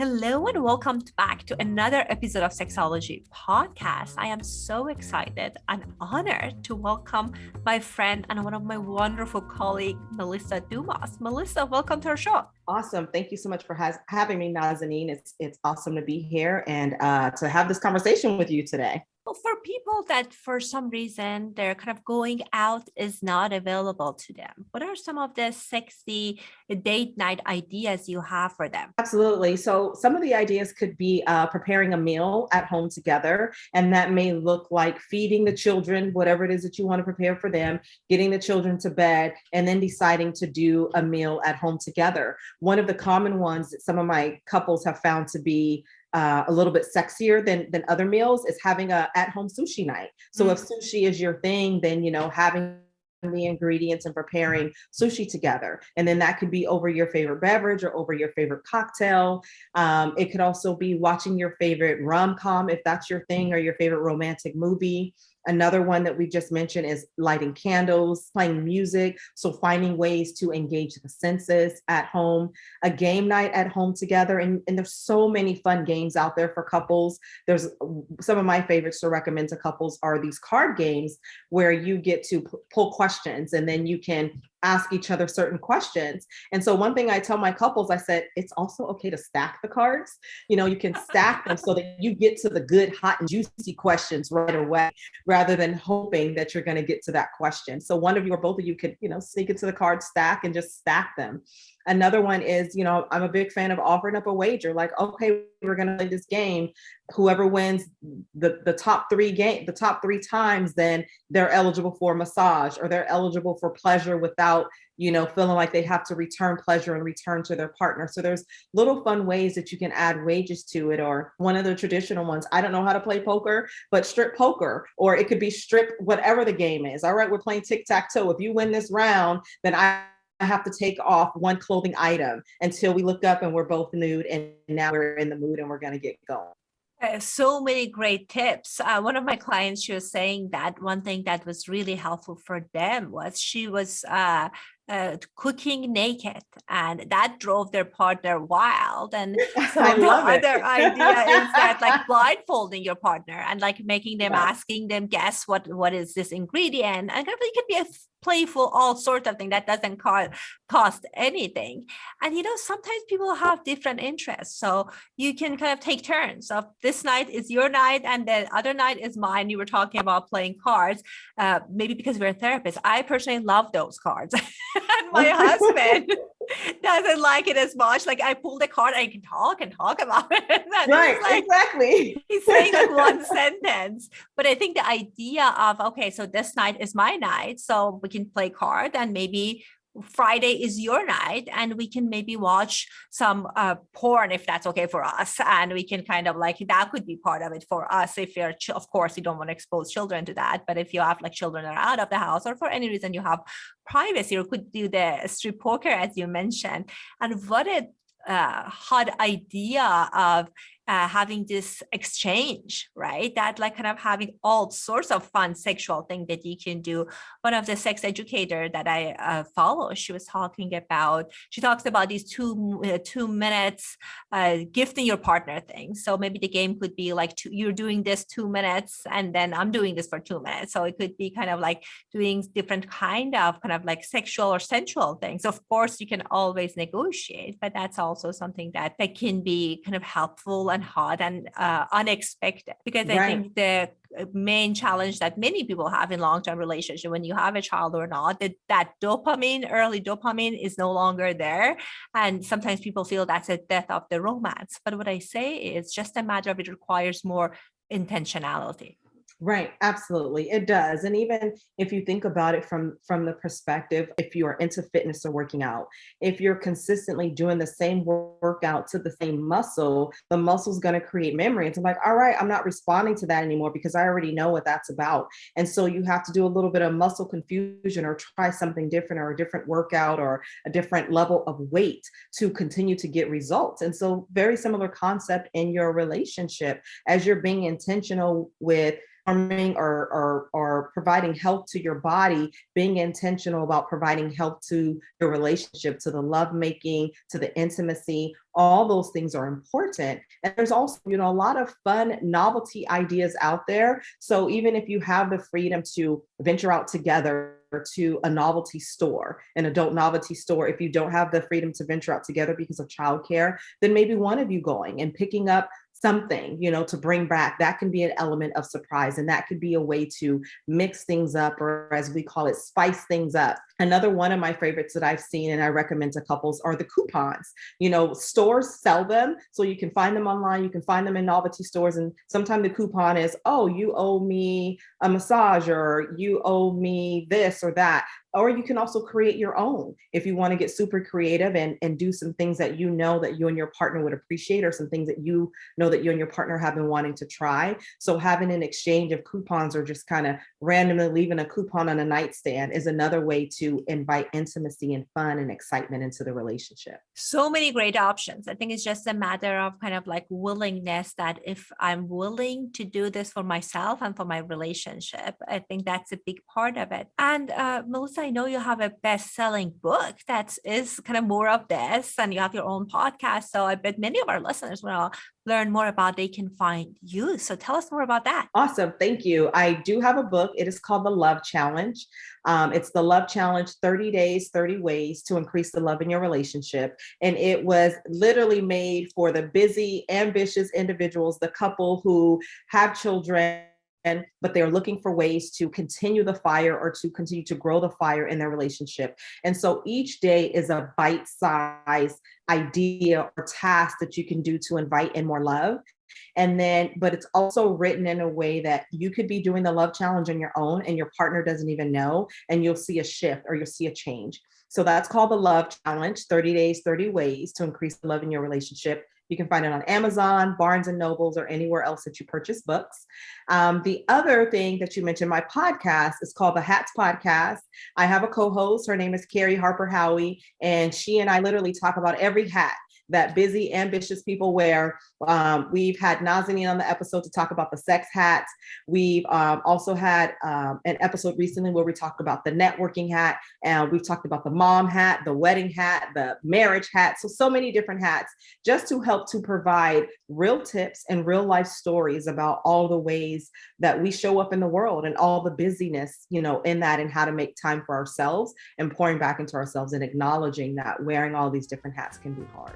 Hello and welcome back to another episode of Sexology Podcast. I am so excited and honored to welcome my friend and one of my wonderful colleagues, Melissa Dumas. Melissa, welcome to our show. Awesome. Thank you so much for having me, Nazanin. It's awesome to be here and to have this conversation with you today. Well, for people that for some reason they're kind of going out is not available to them, what are some of the sexy date night ideas you have for them? Absolutely. So some of the ideas could be preparing a meal at home together, and that may look like feeding the children, whatever it is that you want to prepare for them, getting the children to bed, and then deciding to do a meal at home together. One of the common ones that some of my couples have found to be a little bit sexier than other meals is having a at-home sushi night. So if sushi is your thing, then, having the ingredients and preparing sushi together. And then that could be over your favorite beverage or over your favorite cocktail. It could also be watching your favorite rom-com, if that's your thing, or your favorite romantic movie. Another one that we just mentioned is lighting candles, playing music. So finding ways to engage the senses at home, a game night at home together. And there's so many fun games out there for couples. There's some of my favorites to recommend to couples are these card games where you get to pull questions and then you can ask each other certain questions. And so one thing I tell my couples, I said, it's also okay to stack the cards. You can stack them so that you get to the good, hot and juicy questions right away, rather than hoping that you're going to get to that question. So one of you or both of you could, sneak into the card stack and just stack them. Another one is, I'm a big fan of offering up a wager, like, okay, we're going to play this game. Whoever wins the top three times, then they're eligible for a massage, or they're eligible for pleasure without, feeling like they have to return pleasure and return to their partner. So there's little fun ways that you can add wages to it. Or one of the traditional ones, I don't know how to play poker, but strip poker, or it could be strip whatever the game is. All right, we're playing tic-tac-toe. If you win this round, then I have to take off one clothing item until we look up and we're both nude, and now we're in the mood and we're going to get going. So many great tips. One of my clients, she was saying that one thing that was really helpful for them was she was cooking naked, and that drove their partner wild. And so the other idea is that like blindfolding your partner and like making them, asking them, guess what is this ingredient, and it could be a playful, all sorts of things that doesn't cost anything. And sometimes people have different interests, so you can kind of take turns of this night is your night and the other night is mine. You were talking about playing cards, maybe because we're therapists. I personally love those cards. And my husband doesn't like it as much. Like I pull the card, I can talk about it. Right, exactly. He's saying like one sentence. But I think the idea of, okay, so this night is my night, so we can play card, and maybe Friday is your night, and we can maybe watch some porn if that's okay for us, and we can kind of like, that could be part of it for us. If you're, of course, you don't want to expose children to that, but if you have like children that are out of the house, or for any reason you have privacy, or could do the strip poker as you mentioned. And what a hot idea of having this exchange, right? That like kind of having all sorts of fun sexual thing that you can do. One of the sex educator that I follow, she talks about these two minutes gifting your partner thing. So maybe the game could be like you're doing this 2 minutes and then I'm doing this for 2 minutes. So it could be kind of like doing different kind of like sexual or sensual things. Of course, you can always negotiate, but that's also something that can be kind of helpful and hot and unexpected, because I think the main challenge that many people have in long-term relationship, when you have a child or not, that early dopamine is no longer there. And sometimes people feel that's a death of the romance. But what I say is just a matter of it requires more intentionality. Right. Absolutely. It does. And even if you think about it from the perspective, if you are into fitness or working out, if you're consistently doing the same workout to the same muscle, the muscle's going to create memory. It's like, all right, I'm not responding to that anymore because I already know what that's about. And so you have to do a little bit of muscle confusion, or try something different, or a different workout, or a different level of weight to continue to get results. And so very similar concept in your relationship, as you're being intentional with or providing health to your body, being intentional about providing health to your relationship, to the love making, to the intimacy, all those things are important. And there's also, a lot of fun novelty ideas out there. So even if you have the freedom to venture out together to a novelty store, an adult novelty store, if you don't have the freedom to venture out together because of childcare, then maybe one of you going and picking up something, to bring back. That can be an element of surprise, and that could be a way to mix things up, or as we call it, spice things up. Another one of my favorites that I've seen and I recommend to couples are the coupons. Stores sell them, so you can find them online, you can find them in novelty stores, and sometimes the coupon is, oh, you owe me a massage, or you owe me this or that. Or you can also create your own if you want to get super creative and do some things that that you and your partner would appreciate, or some things that that you and your partner have been wanting to try. So having an exchange of coupons, or just kind of randomly leaving a coupon on a nightstand, is another way to invite intimacy and fun and excitement into the relationship. So many great options. I think it's just a matter of kind of like willingness, that if I'm willing to do this for myself and for my relationship, I think that's a big part of it. And Melissa, I know you have a best-selling book that is kind of more of this, and you have your own podcast. So I bet many of our listeners will learn more about, they can find you. So tell us more about that. Awesome. Thank you. I do have a book. It is called The Love Challenge. It's The Love Challenge, 30 Days, 30 Ways to Increase the Love in Your Relationship. And it was literally made for the busy, ambitious individuals, the couple who have children, but they're looking for ways to continue the fire, or to continue to grow the fire in their relationship. And so each day is a bite-sized idea or task that you can do to invite in more love. But it's also written in a way that you could be doing the love challenge on your own and your partner doesn't even know, and you'll see a shift, or you'll see a change. So that's called The Love Challenge, 30 Days, 30 Ways to Increase the Love in Your Relationship. You can find it on Amazon, Barnes and Nobles, or anywhere else that you purchase books. The other thing that you mentioned, my podcast, is called the Hats Podcast. I have a co-host. Her name is Carrie Harper Howie, and she and I literally talk about every hat that busy, ambitious people wear. We've had Nazanin on the episode to talk about the sex hats. We've also had an episode recently where we talked about the networking hat, and we've talked about the mom hat, the wedding hat, the marriage hat. So many different hats, just to help to provide real tips and real life stories about all the ways that we show up in the world, and all the busyness, in that, and how to make time for ourselves, and pouring back into ourselves, and acknowledging that wearing all these different hats can be hard.